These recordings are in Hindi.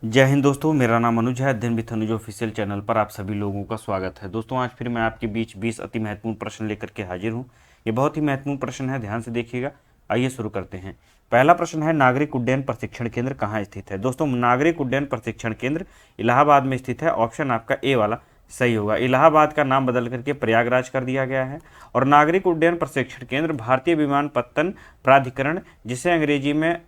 जय हिंद दोस्तों, मेरा नाम अनुज है। अध्ययन विथ अनुज ऑफिशियल चैनल पर आप सभी लोगों का स्वागत है। दोस्तों आज फिर मैं आपके बीच 20 अति महत्वपूर्ण प्रश्न लेकर के हाजिर हूं। ये बहुत ही महत्वपूर्ण प्रश्न है, ध्यान से देखिएगा। आइए शुरू करते हैं। पहला प्रश्न है, नागरिक उड्डयन प्रशिक्षण केंद्र कहाँ स्थित है? दोस्तों नागरिक उड्डयन प्रशिक्षण केंद्र इलाहाबाद में स्थित है। ऑप्शन आपका ए वाला सही होगा। इलाहाबाद का नाम बदल करके प्रयागराज कर दिया गया है। और नागरिक उड्डयन प्रशिक्षण केंद्र भारतीय विमानपत्तन प्राधिकरण, जिसे अंग्रेजी में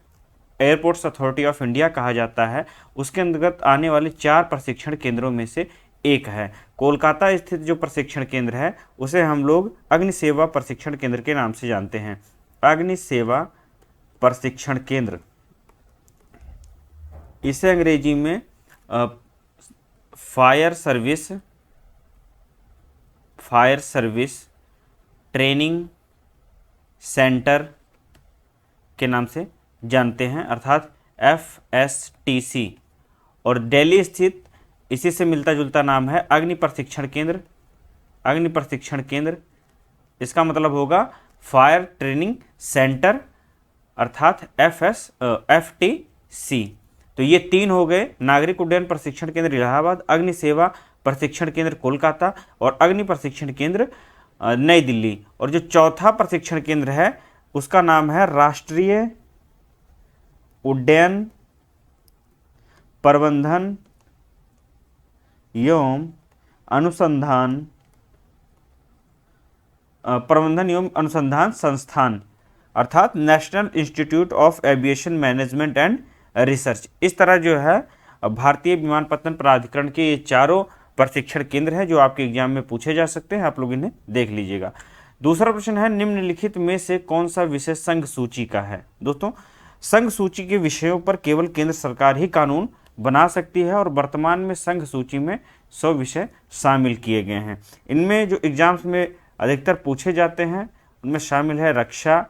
एयरपोर्ट्स अथॉरिटी ऑफ इंडिया कहा जाता है, उसके अंतर्गत आने वाले 4 प्रशिक्षण केंद्रों में से एक है। कोलकाता स्थित जो प्रशिक्षण केंद्र है उसे हम लोग अग्निसेवा प्रशिक्षण केंद्र के नाम से जानते हैं। अग्निसेवा प्रशिक्षण केंद्र, इसे अंग्रेजी में फायर सर्विस ट्रेनिंग सेंटर के नाम से जानते हैं, अर्थात FSTC। और दिल्ली स्थित इसी से मिलता जुलता नाम है अग्नि प्रशिक्षण केंद्र। अग्नि प्रशिक्षण केंद्र, इसका मतलब होगा फायर ट्रेनिंग सेंटर, अर्थात FTC। तो ये 3 हो गए, नागरिक उड्डयन प्रशिक्षण केंद्र इलाहाबाद, अग्नि सेवा प्रशिक्षण केंद्र कोलकाता और अग्नि प्रशिक्षण केंद्र नई दिल्ली। और जो चौथा प्रशिक्षण केंद्र है उसका नाम है राष्ट्रीय उड्डयन प्रबंधन एवं अनुसंधान संस्थान, अर्थात national institute of aviation management and research. इस तरह जो है भारतीय विमानपत्तन प्राधिकरण के ये चारों प्रशिक्षण केंद्र हैं जो आपके एग्जाम में पूछे जा सकते हैं। आप लोग इन्हें देख लीजिएगा। दूसरा प्रश्न है, निम्नलिखित में से कौन सा विषय संघ सूची का है? दोस्तों संघ सूची के विषयों पर केवल केंद्र सरकार ही कानून बना सकती है और वर्तमान में संघ सूची में 100 विषय शामिल किए गए हैं। इनमें जो एग्जाम्स में अधिकतर पूछे जाते हैं उनमें शामिल है रक्षा,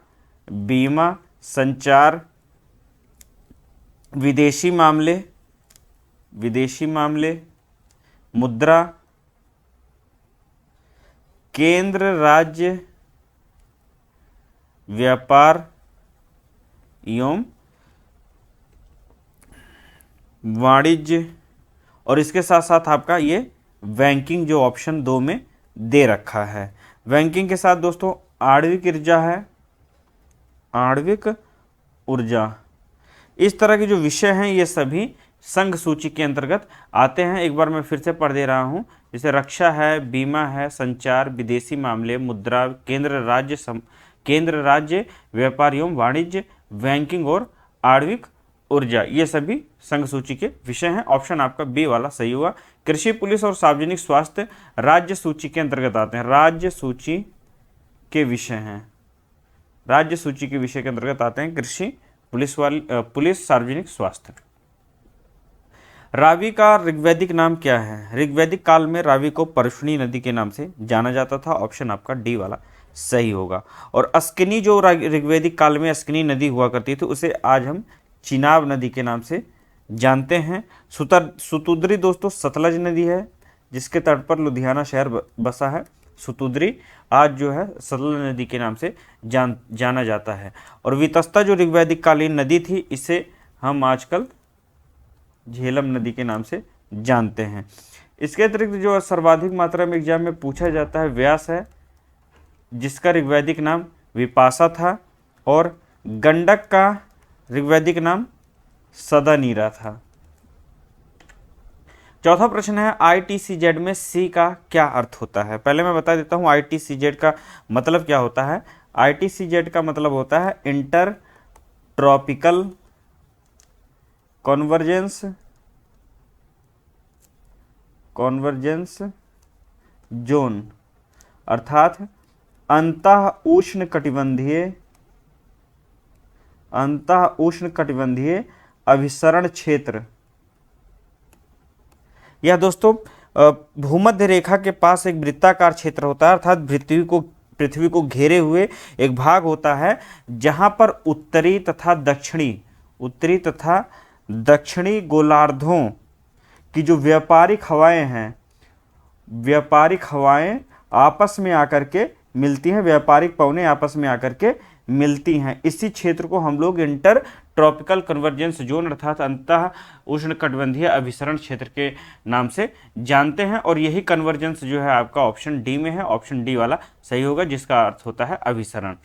बीमा, संचार, विदेशी मामले, मुद्रा, केंद्र राज्य व्यापार एवं वाणिज्य, और इसके साथ साथ आपका ये बैंकिंग जो ऑप्शन 2 में दे रखा है। बैंकिंग के साथ दोस्तों आणविक ऊर्जा है, आणविक ऊर्जा। इस तरह के जो विषय हैं ये सभी संघ सूची के अंतर्गत आते हैं। एक बार मैं फिर से पढ़ दे रहा हूँ, जैसे रक्षा है, बीमा है, संचार, विदेशी मामले, मुद्रा, केंद्र राज्य व्यापार एवं वाणिज्य, बैंकिंग और आणविक ऊर्जा, ये सभी संघ सूची के विषय हैं। ऑप्शन आपका बी वाला सही हुआ। कृषि, पुलिस और सार्वजनिक स्वास्थ्य राज्य सूची के अंतर्गत आते हैं। राज्य सूची के विषय हैं, राज्य सूची के विषय के अंतर्गत आते हैं कृषि, पुलिस, सार्वजनिक स्वास्थ्य। रावी का ऋग्वैदिक नाम क्या है? ऋग्वैदिक काल में रावी को परशुनी नदी के नाम से जाना जाता था। ऑप्शन आपका डी वाला सही होगा। और अस्किनी, जो ऋग्वैदिक काल में अस्किनी नदी हुआ करती थी, उसे आज हम चिनाब नदी के नाम से जानते हैं। सुतुद्री दोस्तों सतलज नदी है जिसके तट पर लुधियाना शहर बसा है। सुतुद्री आज जो है सतलज नदी के नाम से जाना जाता है। और वितस्ता जो ऋग्वैदिक कालीन नदी थी, इसे हम आजकल झेलम नदी के नाम से जानते हैं। इसके अतिरिक्त जो सर्वाधिक मात्रा में एग्जाम में पूछा जाता है व्यास है, जिसका ऋग्वैदिक नाम विपाशा था, और गंडक का ऋग्वैदिक नाम सदानीरा था। चौथा प्रश्न है, ITCZ में C का क्या अर्थ होता है? पहले मैं बता देता हूँ ITCZ का मतलब क्या होता है। ITCZ का मतलब होता है इंटर ट्रॉपिकल कॉन्वर्जेंस जोन, अर्थात अंतः उष्णकटिबंधीय अभिसरण क्षेत्र। यह दोस्तों भूमध्य रेखा के पास एक वृत्ताकार क्षेत्र होता है, अर्थात पृथ्वी को घेरे हुए एक भाग होता है जहां पर उत्तरी तथा दक्षिणी गोलार्धों की जो व्यापारिक हवाएं आपस में आकर के मिलती हैं, व्यापारिक पवनें आपस में आकर के मिलती हैं। इसी क्षेत्र को हम लोग इंटर ट्रॉपिकल कन्वर्जेंस जोन अर्थात अंतः उष्णकटिबंधीय अभिसरण क्षेत्र के नाम से जानते हैं। और यही कन्वर्जेंस जो है आपका ऑप्शन डी में है, ऑप्शन डी वाला सही होगा, जिसका अर्थ होता है अभिसरण।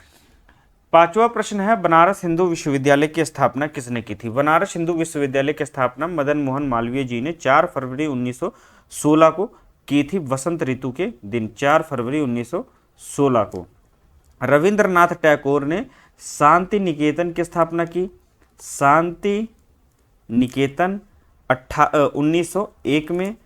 पांचवा प्रश्न है, बनारस हिंदू विश्वविद्यालय की स्थापना किसने की थी? बनारस हिंदू विश्वविद्यालय की स्थापना मदन मोहन मालवीय जी ने 4 फरवरी 1916 को की थी, वसंत ऋतु के दिन, 4 फरवरी 1916 को। रविंद्रनाथ टैगोर ने शांति निकेतन की स्थापना की, शांति निकेतन 1901 में।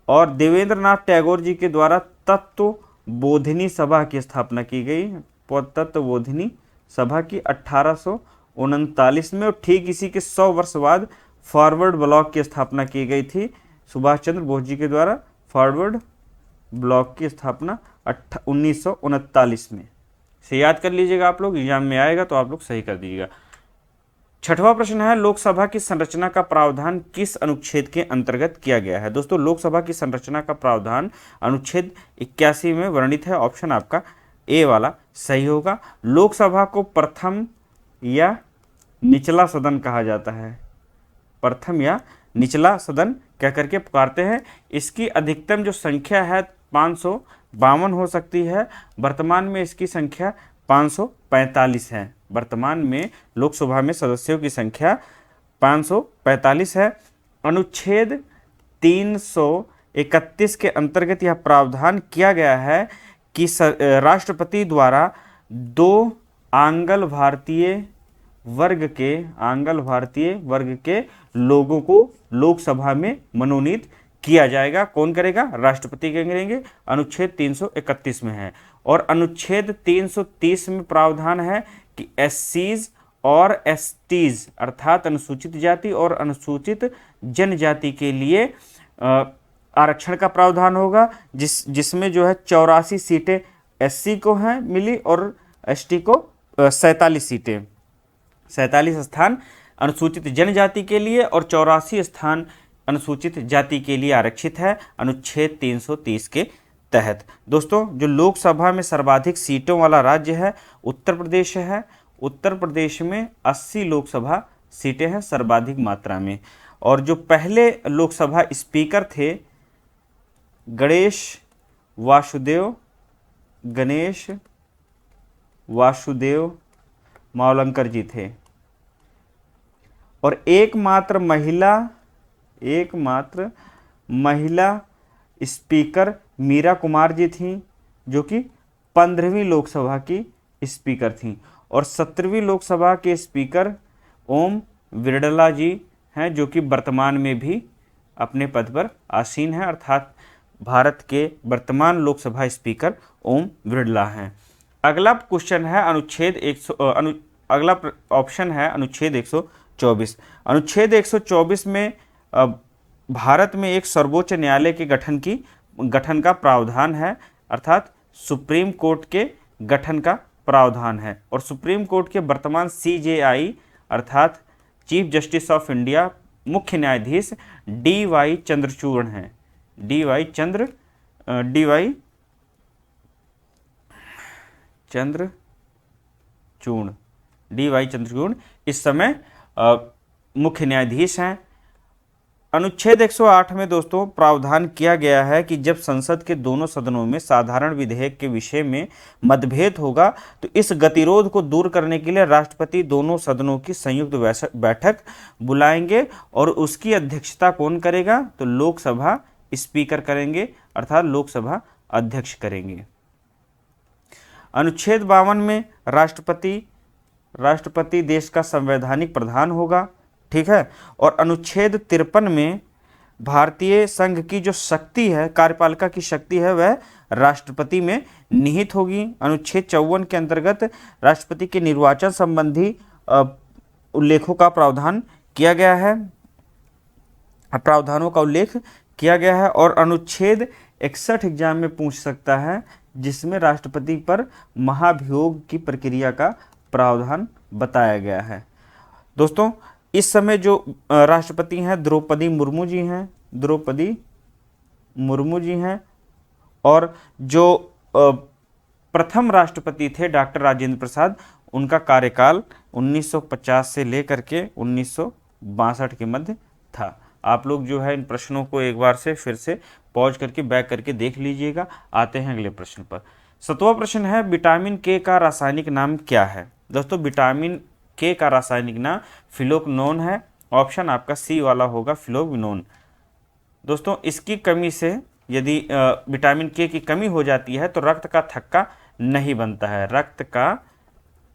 और देवेंद्रनाथ टैगोर जी के द्वारा तत्व बोधिनी सभा की स्थापना की गई, तत्व बोधिनी सभा की 1839 में। और ठीक इसी के 100 वर्ष बाद फॉरवर्ड ब्लॉक की स्थापना की गई थी सुभाष चंद्र बोस जी के द्वारा। फॉरवर्ड ब्लॉक की स्थापना 1939 में। से याद कर लीजिएगा, आप लोग एग्जाम में आएगा तो आप लोग सही कर दीजिएगा। छठवां प्रश्न है, लोकसभा की संरचना का प्रावधान किस अनुच्छेद के अंतर्गत किया गया है? दोस्तों, लोकसभा की संरचना का प्रावधान अनुच्छेद 81 में वर्णित है, ऑप्शन आपका ए वाला सही होगा। लोकसभा को प्रथम या निचला सदन कहा जाता है, प्रथम या निचला सदन कह करके पुकारते हैं। इसकी अधिकतम जो संख्या है 552 हो सकती है, वर्तमान में इसकी संख्या 545 है। वर्तमान में लोकसभा में सदस्यों की संख्या 545 है। अनुच्छेद 331 के अंतर्गत यह प्रावधान किया गया है कि राष्ट्रपति द्वारा 2 आंग्ल भारतीय वर्ग के लोगों को लोकसभा में मनोनीत किया जाएगा। कौन करेगा? राष्ट्रपति करेंगे, अनुच्छेद 331 में है। और अनुच्छेद 330 में प्रावधान है कि एससीज और एसटीज अर्थात अनुसूचित जाति और अनुसूचित जनजाति के लिए आरक्षण का प्रावधान होगा, जिसमें जो है 84 सीटें एससी को हैं मिली और एसटी को 47 सीटें, 47 स्थान अनुसूचित जनजाति के लिए और 84 स्थान अनुसूचित जाति के लिए आरक्षित है अनुच्छेद 330 के तहत। दोस्तों, जो लोकसभा में सर्वाधिक सीटों वाला राज्य है उत्तर प्रदेश है। उत्तर प्रदेश में 80 लोकसभा सीटें हैं सर्वाधिक मात्रा में। और जो पहले लोकसभा स्पीकर थे गणेश वासुदेव मावलंकर जी थे। और एकमात्र महिला स्पीकर मीरा कुमार जी थीं, जो कि 15वीं लोकसभा की स्पीकर थीं। और 17वीं लोकसभा के स्पीकर ओम बिरला जी हैं, जो कि वर्तमान में भी अपने पद पर आसीन हैं, अर्थात भारत के वर्तमान लोकसभा स्पीकर ओम बिरला हैं। अगला क्वेश्चन है अगला ऑप्शन है अनुच्छेद 124। अनुच्छेद 124 में भारत में एक सर्वोच्च न्यायालय के गठन का प्रावधान है, अर्थात सुप्रीम कोर्ट के गठन का प्रावधान है। और सुप्रीम कोर्ट के वर्तमान सीजेआई अर्थात चीफ जस्टिस ऑफ इंडिया मुख्य न्यायाधीश डी.वाई. चंद्रचूड़ हैं। डी.वाई. चंद्रचूड़ इस समय मुख्य न्यायाधीश हैं। अनुच्छेद 108 में दोस्तों प्रावधान किया गया है कि जब संसद के दोनों सदनों में साधारण विधेयक के विषय में मतभेद होगा तो इस गतिरोध को दूर करने के लिए राष्ट्रपति दोनों सदनों की संयुक्त बैठक बुलाएंगे। और उसकी अध्यक्षता कौन करेगा? तो लोकसभा स्पीकर करेंगे, अर्थात लोकसभा अध्यक्ष करेंगे। अनुच्छेद 52 में राष्ट्रपति देश का संवैधानिक प्रधान होगा, ठीक है। और अनुच्छेद 53 में भारतीय संघ की जो शक्ति है, कार्यपालिका की शक्ति है, वह राष्ट्रपति में निहित होगी। अनुच्छेद 54 के अंतर्गत राष्ट्रपति के निर्वाचन संबंधी उल्लेखों का प्रावधान किया गया है, प्रावधानों का उल्लेख किया गया है। और अनुच्छेद 61 एग्जाम में पूछ सकता है, जिसमें राष्ट्रपति पर महाभियोग की प्रक्रिया का प्रावधान बताया गया है। दोस्तों, इस समय जो राष्ट्रपति हैं द्रौपदी मुर्मू जी हैं। और जो प्रथम राष्ट्रपति थे डॉक्टर राजेंद्र प्रसाद, उनका कार्यकाल 1950 से लेकर के 1962 के मध्य था। आप लोग जो है इन प्रश्नों को एक बार से फिर से पॉज करके बैक करके देख लीजिएगा। आते हैं अगले प्रश्न पर। 7वां प्रश्न है, विटामिन के का रासायनिक नाम क्या है? दोस्तों विटामिन के का रासायनिक नाम फिलोक्विनोन है। ऑप्शन आपका सी वाला होगा, फिलोक्विनोन। दोस्तों इसकी कमी से यदि विटामिन के की कमी हो जाती है तो रक्त का थक्का नहीं बनता है, रक्त का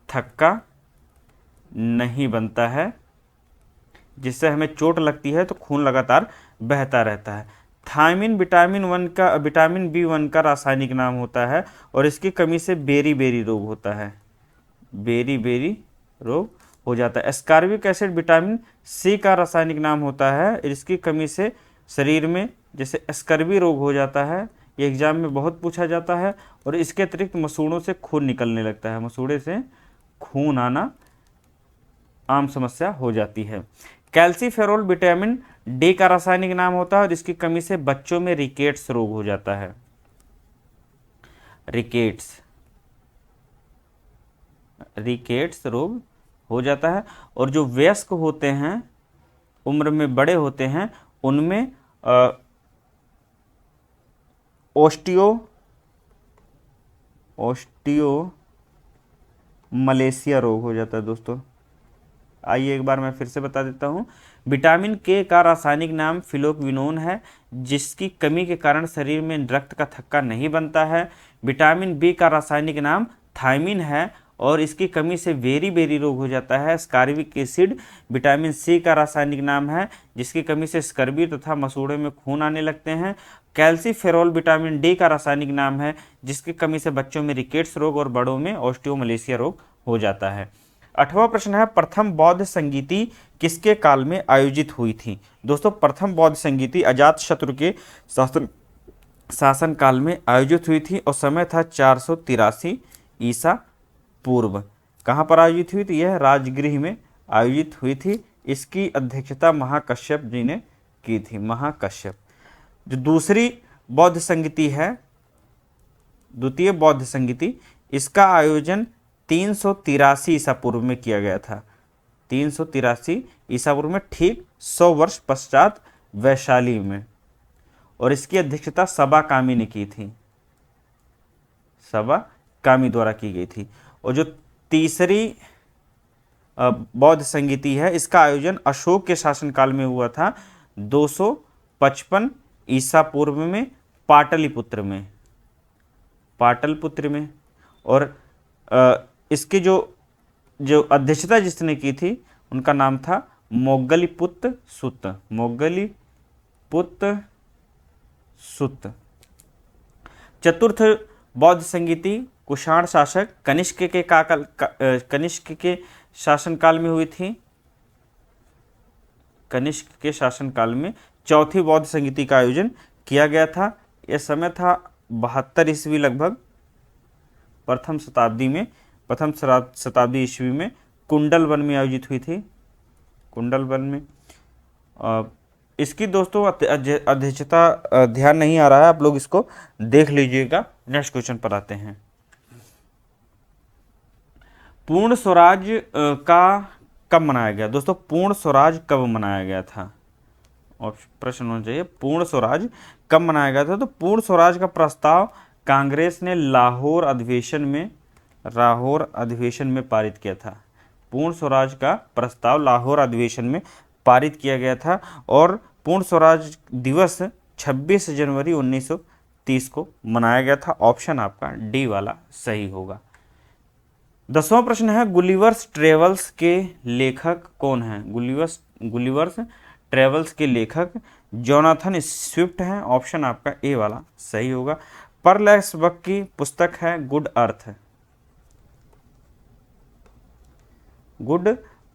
थक्का नहीं बनता है, जिससे हमें चोट लगती है तो खून लगातार बहता रहता है। थायमिन विटामिन बी1 का रासायनिक नाम होता है और इसकी कमी से बेरी बेरी रोग होता है, बेरी बेरी रोग हो जाता है। एस्कॉर्बिक एसिड विटामिन सी का रासायनिक नाम होता है, इसकी कमी से शरीर में जैसे एस्कर्बी रोग हो जाता है, ये एग्जाम में बहुत पूछा जाता है। और इसके अतिरिक्त मसूड़ों से खून निकलने लगता है, मसूड़े से खून आना आम समस्या हो जाती है। कैल्सीफेरोल विटामिन डी का रासायनिक नाम होता है और इसकी कमी से बच्चों में रिकेट्स रोग हो जाता है, रिकेट्स रोग हो जाता है। और जो वयस्क होते हैं, उम्र में बड़े होते हैं, उनमें मलेशिया रोग हो जाता है। दोस्तों आइए एक बार मैं फिर से बता देता हूँ। विटामिन के का रासायनिक नाम फिलोक्विनोन है, जिसकी कमी के कारण शरीर में रक्त का थक्का नहीं बनता है। विटामिन बी का रासायनिक नाम थायमिन है और इसकी कमी से बेरी बेरी रोग हो जाता है। स्कॉर्बिक एसिड विटामिन सी का रासायनिक नाम है, जिसकी कमी से स्कर्वी तथा मसूड़े में खून आने लगते हैं। कैल्सीफेरोल विटामिन डी का रासायनिक नाम है, जिसकी कमी से बच्चों में रिकेट्स रोग और बड़ों में ऑस्टियोमलेशिया रोग हो जाता है। 8वां प्रश्न है, प्रथम बौद्ध संगीति किसके काल में आयोजित हुई थी? दोस्तों प्रथम बौद्ध संगीति अजातशत्रु के शासन काल में आयोजित हुई थी और समय था 483 ईसा पूर्व। कहाँ पर आयोजित हुई थी? यह राजगृह में आयोजित हुई थी। इसकी अध्यक्षता महाकश्यप जी ने की थी, महाकश्यप। जो दूसरी बौद्ध संगीति है, द्वितीय बौद्ध संगीति, इसका आयोजन 383 ईसा पूर्व में किया गया था, 383 ईसा पूर्व में, ठीक 100 वर्ष पश्चात वैशाली में। और इसकी अध्यक्षता सबा कामी ने की थी, सबा कामी द्वारा की गई थी। और जो तीसरी बौद्ध संगीति है, इसका आयोजन अशोक के शासनकाल में हुआ था, 255 ईसा पूर्व में, पाटलिपुत्र में, और इसकी जो अध्यक्षता जिसने की थी उनका नाम था मोग्गलीपुत्र सुत। चतुर्थ बौद्ध संगीति कुषाण शासक कनिष्क के शासनकाल में हुई थी, कनिष्क के शासनकाल में चौथी बौद्ध संगीति का आयोजन किया गया था। यह समय था 72 ईस्वी लगभग, प्रथम शताब्दी ईस्वी में कुंडल वन में आयोजित हुई थी, कुंडल वन में। इसकी दोस्तों अध्यक्षता ध्यान नहीं आ रहा है, आप लोग इसको देख लीजिएगा। नेक्स्ट क्वेश्चन पर आते हैं। पूर्ण स्वराज का कब मनाया गया? दोस्तों पूर्ण स्वराज कब मनाया गया था? और प्रश्न होना चाहिए पूर्ण स्वराज कब मनाया गया था? तो पूर्ण स्वराज का प्रस्ताव कांग्रेस ने लाहौर अधिवेशन में पारित किया था। पूर्ण स्वराज का प्रस्ताव लाहौर अधिवेशन में पारित किया गया था और पूर्ण स्वराज दिवस 26 जनवरी 1930 को मनाया गया था। ऑप्शन आपका डी वाला सही होगा। 10वां प्रश्न है, गुलिवर्स ट्रेवल्स के लेखक कौन हैं? गुलिवर्स ट्रेवल्स के लेखक जोनाथन स्विफ्ट हैं। ऑप्शन आपका ए वाला सही होगा। पर्लेक्स बक की पुस्तक है गुड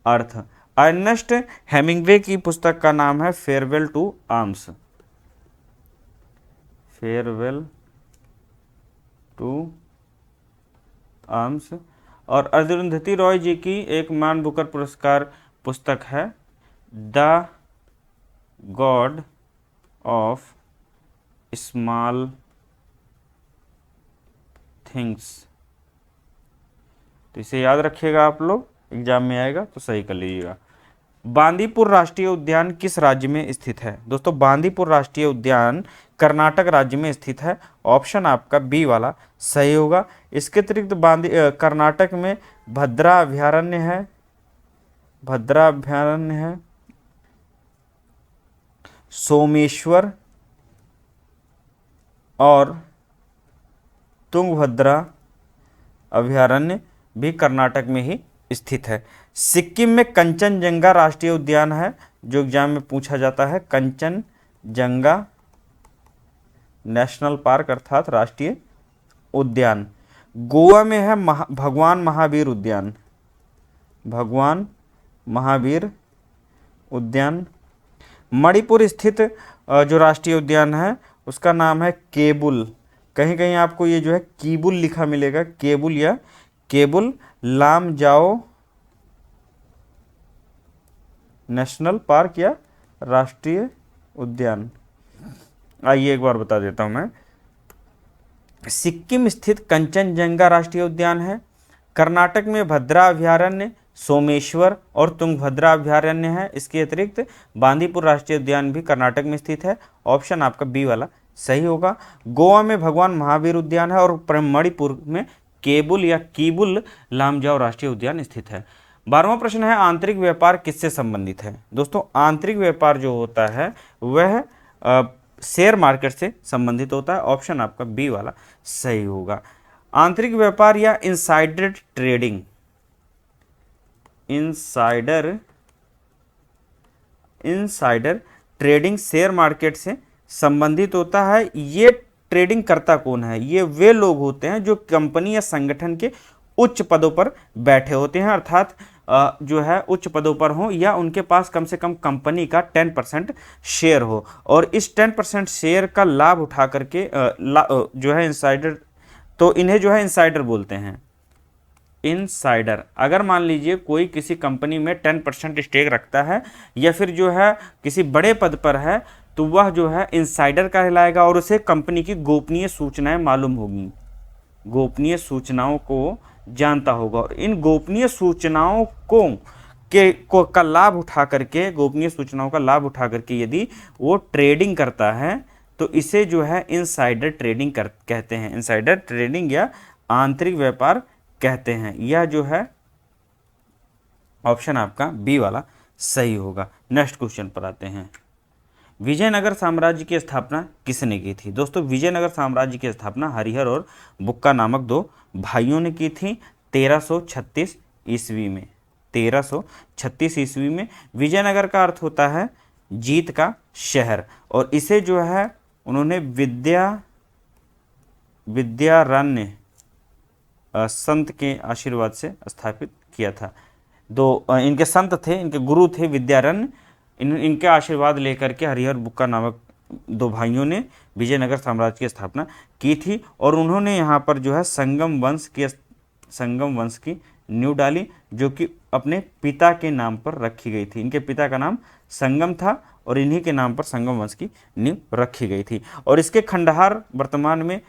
अर्थ। अर्नेस्ट हेमिंग्वे की पुस्तक का नाम है फेयरवेल टू आर्म्स। और अरुंधति रॉय जी की एक मान बुकर पुरस्कार पुस्तक है the God of small things. तो इसे याद रखिएगा आप लोग, एग्जाम में आएगा तो सही कर लीजिएगा। बांदीपुर राष्ट्रीय उद्यान किस राज्य में स्थित है? दोस्तों बांदीपुर राष्ट्रीय उद्यान कर्नाटक राज्य में स्थित है। ऑप्शन आपका बी वाला सही होगा। इसके अतिरिक्त कर्नाटक में भद्रा अभयारण्य है, भद्रा अभयारण्य है, सोमेश्वर और तुंगभद्रा अभयारण्य भी कर्नाटक में ही स्थित है। सिक्किम में कंचनजंगा राष्ट्रीय उद्यान है, जो एग्जाम में पूछा जाता है, कंचनजंगा नेशनल पार्क अर्थात राष्ट्रीय उद्यान। गोवा में है भगवान महावीर उद्यान, भगवान महावीर उद्यान। मणिपुर स्थित जो राष्ट्रीय उद्यान है उसका नाम है केबुल। कहीं कहीं आपको ये जो है कीबुल लिखा मिलेगा, केबुल या केबुल लामजाओ नेशनल पार्क या राष्ट्रीय उद्यान। आइए एक बार बता देता हूं मैं। सिक्किम स्थित कंचनजंगा राष्ट्रीय उद्यान है। कर्नाटक में भद्रा अभयारण्य, सोमेश्वर और तुंगभद्रा अभयारण्य है। इसके अतिरिक्त बांदीपुर राष्ट्रीय उद्यान भी कर्नाटक में स्थित है। ऑप्शन आपका बी वाला सही होगा। गोवा में भगवान महावीर उद्यान है और मणिपुर में केबुल या कीबुल लामजाओ राष्ट्रीय उद्यान स्थित है। 12वां प्रश्न है, आंतरिक व्यापार किससे संबंधित है? दोस्तों आंतरिक व्यापार जो होता है वह शेयर मार्केट से संबंधित होता है। ऑप्शन आपका बी वाला सही होगा। आंतरिक व्यापार या insider trading, insider trading share market से संबंधित होता है। ये ट्रेडिंग करता कौन है? ये वे लोग होते हैं जो कंपनी या संगठन के उच्च पदों पर बैठे होते हैं, अर्थात जो है उच्च पदों पर हो या उनके पास कम से कम कंपनी का 10% शेयर हो, और इस 10% शेयर का लाभ उठा करके जो है इनसाइडर, तो इन्हें जो है इनसाइडर बोलते हैं। इनसाइडर, अगर मान लीजिए कोई किसी कंपनी में 10% स्टेक रखता है या फिर जो है किसी बड़े पद पर है, तो वह जो है इनसाइडर कहलाएगा और उसे कंपनी की गोपनीय सूचनाएं मालूम होगी, गोपनीय सूचनाओं को जानता होगा, और इन गोपनीय सूचनाओं का लाभ उठा करके, गोपनीय सूचनाओं का लाभ उठा करके यदि वो ट्रेडिंग करता है तो इसे जो है इनसाइडर ट्रेडिंग कहते हैं। इनसाइडर ट्रेडिंग या आंतरिक व्यापार कहते हैं। यह जो है ऑप्शन आपका बी वाला सही होगा। नेक्स्ट क्वेश्चन पर आते हैं। विजयनगर साम्राज्य की स्थापना किसने की थी? दोस्तों विजयनगर साम्राज्य की स्थापना हरिहर और बुक्का नामक दो भाइयों ने की थी 1336 ईस्वी में। 1336 ईस्वी में। विजयनगर का अर्थ होता है जीत का शहर, और इसे जो है उन्होंने विद्यारण्य संत के आशीर्वाद से स्थापित किया था। दो इनके संत थे, इनके गुरु थे विद्यारण्य, इनके आशीर्वाद लेकर के हरिहर बुक्का नामक दो भाइयों ने विजयनगर साम्राज्य की स्थापना की थी, और उन्होंने यहाँ पर जो है संगम वंश की नींव डाली, जो कि अपने पिता के नाम पर रखी गई थी। इनके पिता का नाम संगम था और इन्हीं के नाम पर संगम वंश की नींव रखी गई थी। और इसके खंडहार वर्तमान में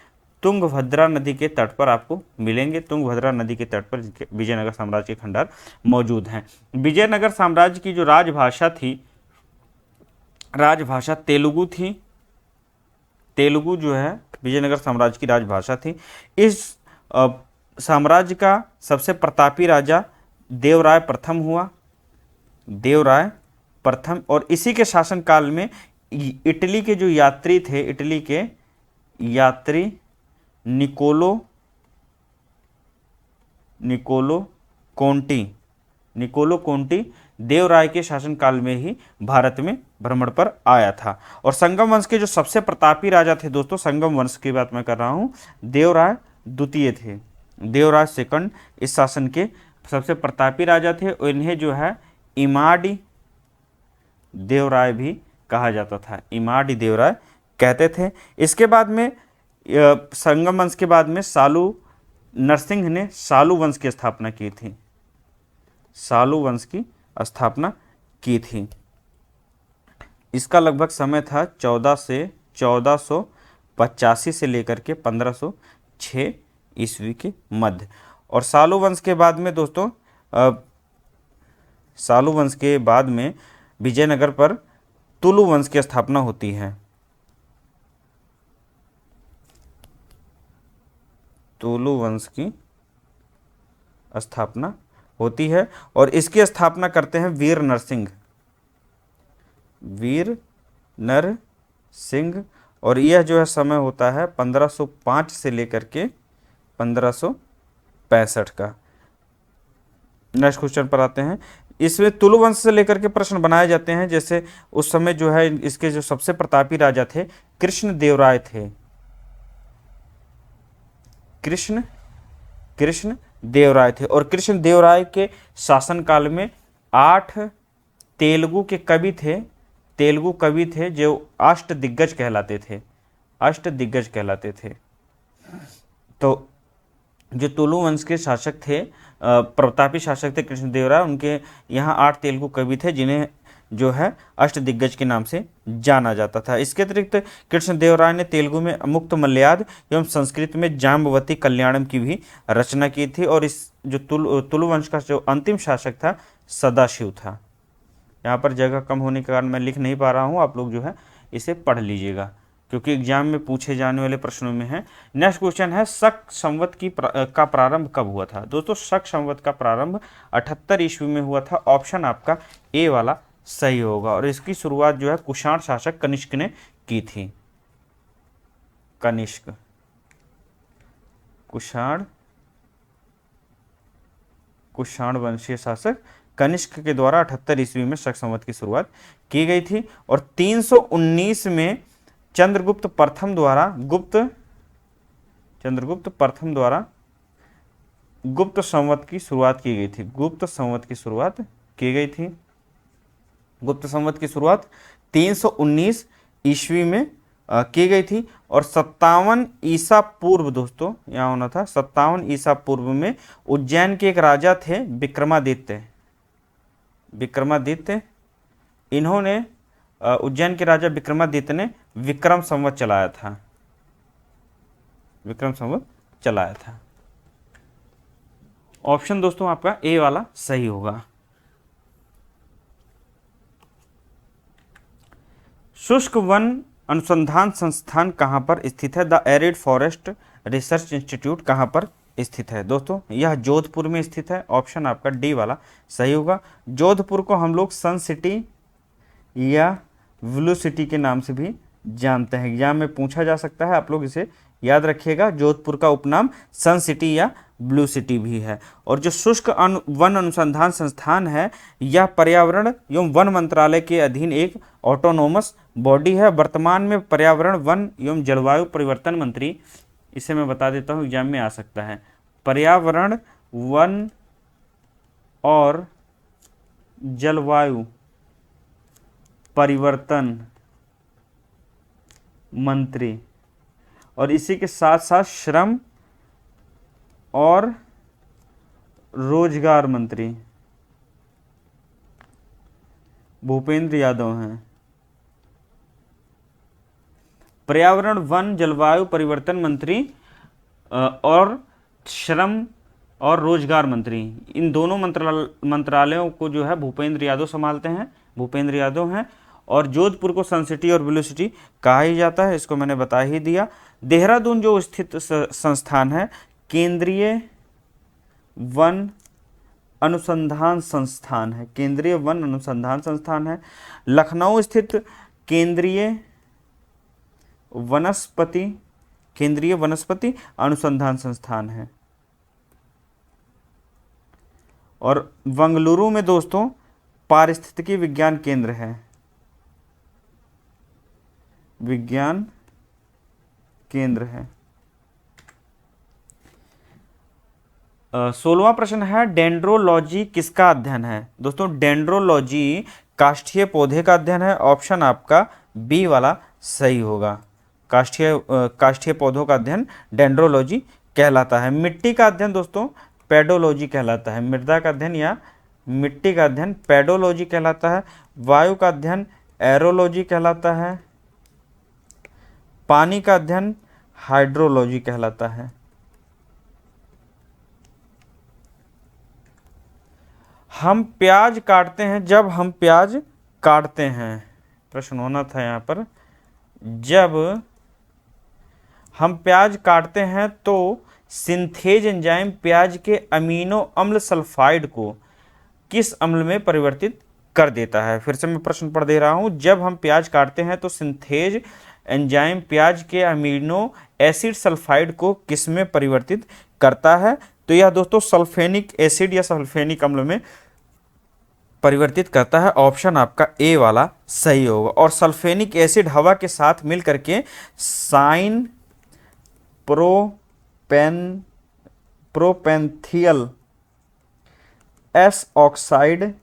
तुंगभद्रा नदी के तट पर आपको मिलेंगे। तुंगभद्रा नदी के तट पर विजयनगर साम्राज्य के खंडहार मौजूद हैं। विजयनगर साम्राज्य की जो राजभाषा थी, राजभाषा तेलुगु थी। तेलुगु जो है विजयनगर साम्राज्य की राजभाषा थी। इस साम्राज्य का सबसे प्रतापी राजा देवराय प्रथम हुआ, देवराय प्रथम, और इसी के शासनकाल में इटली के जो यात्री थे, इटली के यात्री निकोलो कोंटी देवराय के शासनकाल में ही भारत में भ्रमण पर आया था। और संगम वंश के जो सबसे प्रतापी राजा थे दोस्तों, संगम वंश की बात मैं कर रहा हूँ, देवराय द्वितीय थे। देवराय सेकंड इस शासन के सबसे प्रतापी राजा थे, और इन्हें जो है इमाडी देवराय भी कहा जाता था, इमाडी देवराय कहते थे। इसके बाद में संगम वंश के बाद में सालू नरसिंह ने सालू वंश की स्थापना की थी, सालू वंश की स्थापना की थी। इसका लगभग समय था 1485 से लेकर के 1506 ईस्वी के मध्य। और सालू वंश के बाद में दोस्तों सालू वंश के बाद में विजयनगर पर तुलु वंश की स्थापना होती है। तुलु वंश की स्थापना होती है और इसकी स्थापना करते हैं वीर नरसिंह, वीर नर सिंह। और यह जो है समय होता है 1505 से लेकर के 1565 का। नेक्स्ट क्वेश्चन पर आते हैं। इसमें तुलु वंश से लेकर के प्रश्न बनाए जाते हैं। जैसे उस समय जो है इसके जो सबसे प्रतापी राजा थे कृष्ण देवराय थे, कृष्ण देवराय थे। और कृष्ण देवराय के शासनकाल में 8 तेलुगु के कवि थे, तेलुगु कवि थे जो अष्टदिग्गज कहलाते थे, अष्टदिग्गज कहलाते थे। तो जो तुलु वंश के शासक थे, प्रतापी शासक थे कृष्णदेवराय, उनके यहाँ 8 तेलुगु कवि थे जिन्हें जो है अष्टदिग्गज के नाम से जाना जाता था। इसके अतिरिक्त कृष्णदेवराय ने तेलुगु में मुक्त मलयाद एवं संस्कृत में जाम्बवती कल्याणम की भी रचना की थी। और इस जो तुलु वंश का जो अंतिम शासक था सदाशिव था। यहाँ पर जगह कम होने के कारण मैं लिख नहीं पा रहा हूँ, आप लोग जो है इसे पढ़ लीजिएगा क्योंकि एग्जाम में पूछे जाने वाले प्रश्नों में है। नेक्स्ट क्वेश्चन है शक संवत का प्रारंभ कब हुआ था। दोस्तों शक संवत का प्रारंभ 78 ईस्वी में हुआ था। ऑप्शन आपका ए वाला सही होगा। और इसकी शुरुआत जो है कुषाण शासक कनिष्क ने की थी। कनिष्क, कुषाण वंशीय शासक कनिष्क के द्वारा 78 ईस्वी में शक संवत की शुरुआत की गई थी। और 319 में चंद्रगुप्त प्रथम द्वारा गुप्त संवत की शुरुआत की गई थी। गुप्त संवत की शुरुआत की गई थी। गुप्त संवत की शुरुआत 319 ईस्वी में की गई थी। और 57 ईसा पूर्व दोस्तों यहाँ होना था, 57 ईसा पूर्व में उज्जैन के एक राजा थे विक्रमादित्य। इन्होंने उज्जैन के राजा विक्रमादित्य ने विक्रम संवत चलाया था। ऑप्शन दोस्तों आपका ए वाला सही होगा। शुष्क वन अनुसंधान संस्थान कहाँ पर स्थित है। The arid forest research institute कहाँ पर स्थित है। दोस्तों यह जोधपुर में स्थित है। ऑप्शन आपका डी वाला सही होगा। जोधपुर को हम लोग सन सिटी या ब्लू सिटी के नाम से भी जानते हैं। एग्जाम में पूछा जा सकता है, आप लोग इसे याद रखिएगा। जोधपुर का उपनाम सन सिटी या ब्लू सिटी भी है। और जो शुष्क वन अनुसंधान संस्थान है यह पर्यावरण एवं वन मंत्रालय के अधीन एक ऑटोनोमस बॉडी है। वर्तमान में पर्यावरण वन एवं जलवायु परिवर्तन मंत्री, इसे मैं बता देता हूँ एग्जाम में आ सकता है, पर्यावरण वन और जलवायु परिवर्तन मंत्री, और इसी के साथ साथ श्रम और रोजगार मंत्री भूपेंद्र यादव हैं। पर्यावरण वन जलवायु परिवर्तन मंत्री और श्रम और रोजगार मंत्री, इन दोनों मंत्रालयों को जो है भूपेंद्र यादव संभालते हैं, भूपेंद्र यादव हैं। और जोधपुर को सन सिटी और ब्लू सिटी कहा ही जाता है, इसको मैंने बता ही दिया। देहरादून जो स्थित संस्थान है केंद्रीय वन अनुसंधान संस्थान है, केंद्रीय वन अनुसंधान संस्थान है। लखनऊ स्थित केंद्रीय वनस्पति अनुसंधान संस्थान है। और बंगलुरु में दोस्तों पारिस्थितिकी विज्ञान केंद्र है, विज्ञान केंद्र है। 16वां प्रश्न है डेंड्रोलॉजी किसका अध्ययन है। दोस्तों डेंड्रोलॉजी काष्ठीय पौधे का अध्ययन है। ऑप्शन आपका बी वाला सही होगा। काष्ठीय पौधों का अध्ययन डेंड्रोलॉजी कहलाता है। मिट्टी का अध्ययन दोस्तों पेडोलॉजी कहलाता है। मृदा का अध्ययन या मिट्टी का अध्ययन पेडोलॉजी कहलाता है। वायु का अध्ययन एरोलॉजी कहलाता है। पानी का अध्ययन हाइड्रोलॉजी कहलाता है। हम प्याज काटते हैं, जब हम प्याज काटते हैं, प्रश्न होना था यहाँ पर, जब हम प्याज काटते हैं तो सिंथेज एंजाइम प्याज के अमीनो अम्ल सल्फाइड को किस अम्ल में परिवर्तित कर देता है। फिर से मैं प्रश्न पढ़ दे रहा हूं, जब हम प्याज काटते हैं तो सिंथेज एंजाइम प्याज के अमीनो एसिड सल्फाइड को किस में परिवर्तित करता है। तो यह दोस्तों सल्फेनिक एसिड या सल्फेनिक अम्ल में परिवर्तित करता है। ऑप्शन आपका ए वाला सही होगा। और सल्फेनिक एसिड हवा के साथ मिल करके साइन प्रोपेंथियल एस ऑक्साइड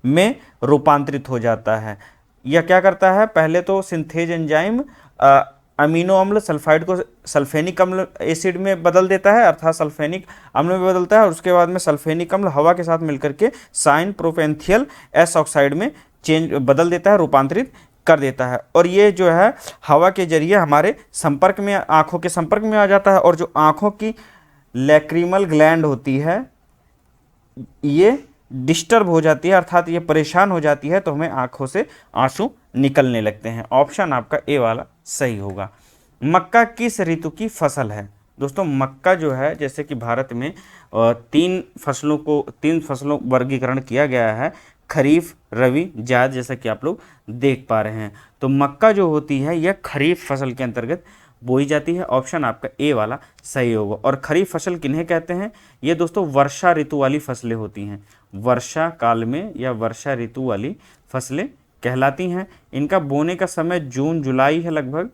में रूपांतरित हो जाता है। यह क्या करता है, पहले तो सिंथेज एंजाइम अमीनो अम्ल सल्फाइड को सल्फेनिक अम्ल एसिड में बदल देता है, अर्थात सल्फेनिक अम्ल में बदलता है, और उसके बाद में सल्फेनिक अम्ल हवा के साथ मिलकर के साइन प्रोपेंथियल एस ऑक्साइड में बदल देता है, रूपांतरित कर देता है। और ये जो है हवा के जरिए हमारे संपर्क में, आंखों के संपर्क में आ जाता है, और जो आंखों की लैक्रिमल ग्लैंड होती है ये डिस्टर्ब हो जाती है, अर्थात ये परेशान हो जाती है, तो हमें आंखों से आंसू निकलने लगते हैं। ऑप्शन आपका ए वाला सही होगा। मक्का किस ऋतु की फसल है। दोस्तों मक्का जो है, जैसे कि भारत में तीन फसलों वर्गीकरण किया गया है, खरीफ, रबी, जायद, जैसा कि आप लोग देख पा रहे हैं। तो मक्का जो होती है यह खरीफ फसल के अंतर्गत बोई जाती है। ऑप्शन आपका ए वाला सही होगा। और खरीफ फसल किन्हें कहते हैं, ये दोस्तों वर्षा ऋतु वाली फसलें होती हैं, वर्षा काल में या वर्षा ऋतु वाली फसलें कहलाती हैं। इनका बोने का समय जून जुलाई है, लगभग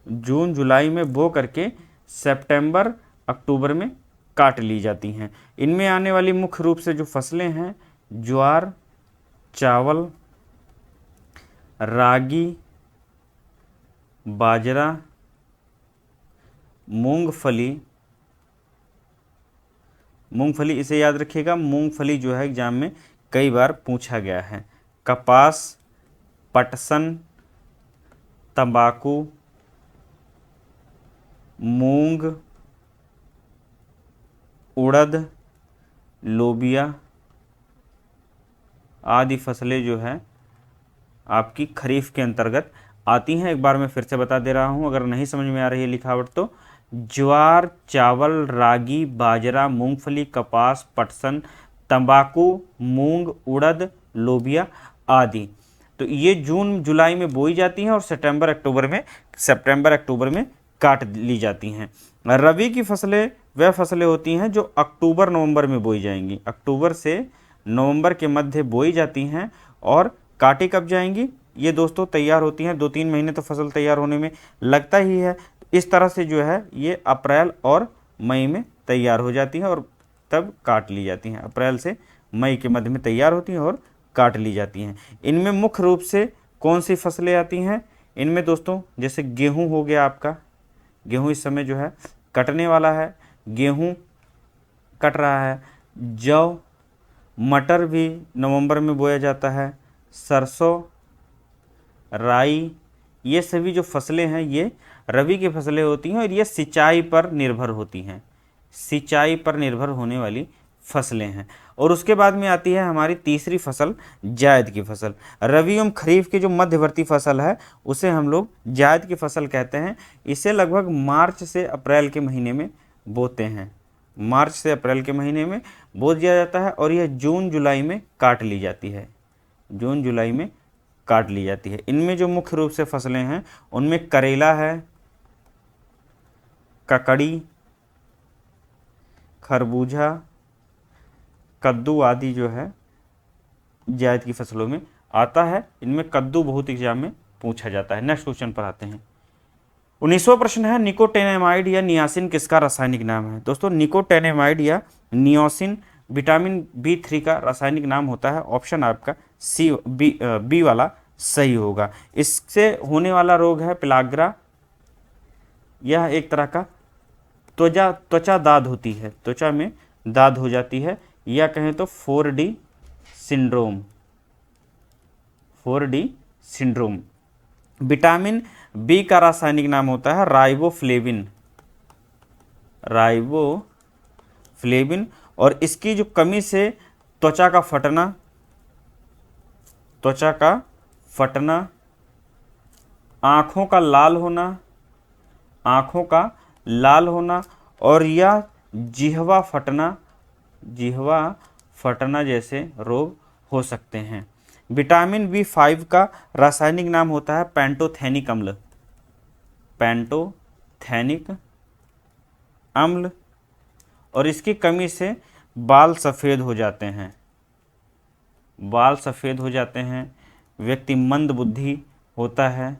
जून जुलाई में बो करके सितंबर अक्टूबर में काट ली जाती हैं। इनमें आने वाली मुख्य रूप से जो फसलें हैं, ज्वार, चावल, रागी, बाजरा, मूंगफली, इसे याद रखिएगा, मूंगफली जो है एग्जाम में कई बार पूछा गया है। कपास, पटसन, तंबाकू, मूंग, उड़द, लोबिया आदि फसलें जो है आपकी खरीफ के अंतर्गत आती हैं। एक बार मैं फिर से बता दे रहा हूं, अगर नहीं समझ में आ रही है लिखावट तो, ज्वार, चावल, रागी, बाजरा, मूंगफली, कपास, पटसन, तंबाकू, मूंग, उड़द, लोबिया आदि। तो ये जून जुलाई में बोई जाती हैं और सितंबर अक्टूबर में काट ली जाती हैं। रबी की फसलें वह फसलें होती हैं जो अक्टूबर नवंबर में बोई जाएंगी, अक्टूबर से नवंबर के मध्य बोई जाती हैं और काटी कब जाएंगी, ये दोस्तों तैयार होती हैं 2-3 महीने तो फसल तैयार होने में लगता ही है। इस तरह से जो है ये अप्रैल और मई में तैयार हो जाती हैं और तब काट ली जाती हैं। अप्रैल से मई के मध्य में तैयार होती हैं और काट ली जाती हैं। इनमें मुख्य रूप से कौन सी फसलें आती हैं, इनमें दोस्तों जैसे गेहूं हो गया आपका, गेहूं इस समय जो है कटने वाला है, गेहूं कट रहा है। जौ, मटर भी नवंबर में बोया जाता है, सरसों, राई, ये सभी जो फसलें हैं ये रबी की फसलें होती हैं और ये सिंचाई पर निर्भर होती हैं, सिंचाई पर निर्भर होने वाली फसलें हैं। और उसके बाद में आती है हमारी तीसरी फसल, जायद की फसल। रबी एवं खरीफ की जो मध्यवर्ती फसल है उसे हम लोग जायद की फसल कहते हैं। इसे लगभग मार्च से अप्रैल के महीने में बोते हैं, मार्च से अप्रैल के महीने में बो दिया जाता है और यह जून जुलाई में काट ली जाती है, जून जुलाई में काट ली जाती है। इनमें जो मुख्य रूप से फसलें हैं उनमें करेला है, ककड़ी, खरबूजा, कद्दू आदि जो है जायद की फसलों में आता है। इनमें कद्दू बहुत एग्जाम में पूछा जाता है। नेक्स्ट क्वेश्चन पर आते हैं। 19वां प्रश्न है, निकोटिनामाइड या नियासिन किसका रासायनिक नाम है। दोस्तों निकोटिनामाइड या नियोसिन विटामिन B3 का रासायनिक नाम होता है। ऑप्शन आपका बी वाला सही होगा। इससे होने वाला रोग है पिलाग्रा, यह एक तरह का त्वचा दाद होती है, त्वचा में दाद हो जाती है, या कहें तो 4D सिंड्रोम। विटामिन बी का रासायनिक नाम होता है राइबोफ्लेविन, और इसकी जो कमी से त्वचा का फटना, त्वचा का फटना, आँखों का लाल होना, आँखों का लाल होना, और या जिह्वा फटना, जिह्वा फटना जैसे रोग हो सकते हैं। विटामिन बी5 का रासायनिक नाम होता है पैंटोथेनिक अम्ल, पैंटोथेनिक अम्ल, और इसकी कमी से बाल सफ़ेद हो जाते हैं, बाल सफ़ेद हो जाते हैं, व्यक्ति मंद बुद्धि होता है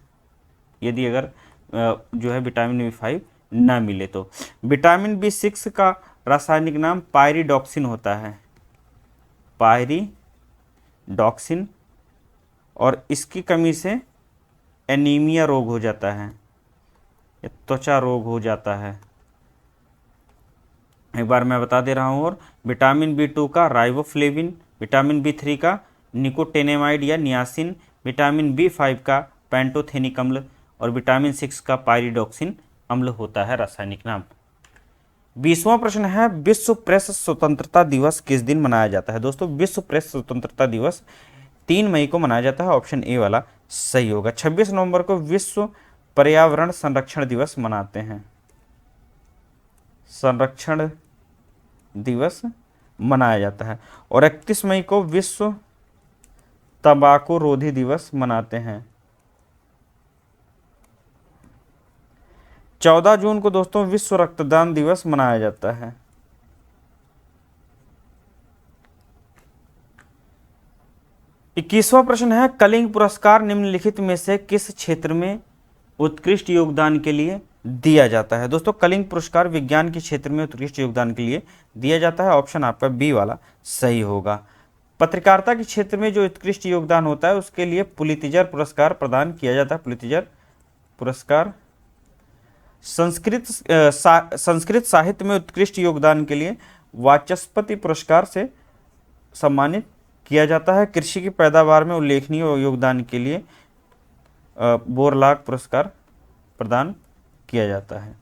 यदि अगर जो है विटामिन बी5 ना मिले तो। विटामिन बी6 का रासायनिक नाम पायरिडॉक्सिन होता है, पायरिडॉक्सिन, और इसकी कमी से एनीमिया रोग हो जाता है, त्वचा रोग हो जाता है। एक बार मैं बता दे रहा हूँ, और विटामिन बी2 का राइबोफ्लेविन, विटामिन बी3 का निकोटिनेमाइड या नियासिन, विटामिन बी5 का पैंटोथेनिक अम्ल, और विटामिन 6 का पायरिडॉक्सिन अम्ल होता है रासायनिक नाम। 20वां प्रश्न है, विश्व प्रेस स्वतंत्रता दिवस किस दिन मनाया जाता है? दोस्तों विश्व प्रेस स्वतंत्रता दिवस 3 मई को मनाया जाता है, ऑप्शन ए वाला सही होगा। 26 नवंबर को विश्व पर्यावरण संरक्षण दिवस मनाते हैं, संरक्षण दिवस मनाया जाता है। और 31 मई को विश्व तंबाकू रोधी दिवस मनाते हैं। 14 जून को दोस्तों विश्व रक्तदान दिवस मनाया जाता है। इक्कीसवां प्रश्न है, कलिंग पुरस्कार निम्नलिखित में से किस क्षेत्र में उत्कृष्ट योगदान के लिए दिया जाता है? दोस्तों कलिंग पुरस्कार विज्ञान के क्षेत्र में उत्कृष्ट योगदान के लिए दिया जाता है, ऑप्शन आपका बी वाला सही होगा। पत्रकारिता के क्षेत्र में जो उत्कृष्ट योगदान होता है उसके लिए पुलित्जर पुरस्कार प्रदान किया जाता है, पुलित्जर पुरस्कार। संस्कृत साहित्य में उत्कृष्ट योगदान के लिए वाचस्पति पुरस्कार से सम्मानित किया जाता है। कृषि की पैदावार में उल्लेखनीय योगदान के लिए बोरलाग पुरस्कार प्रदान किया जाता है।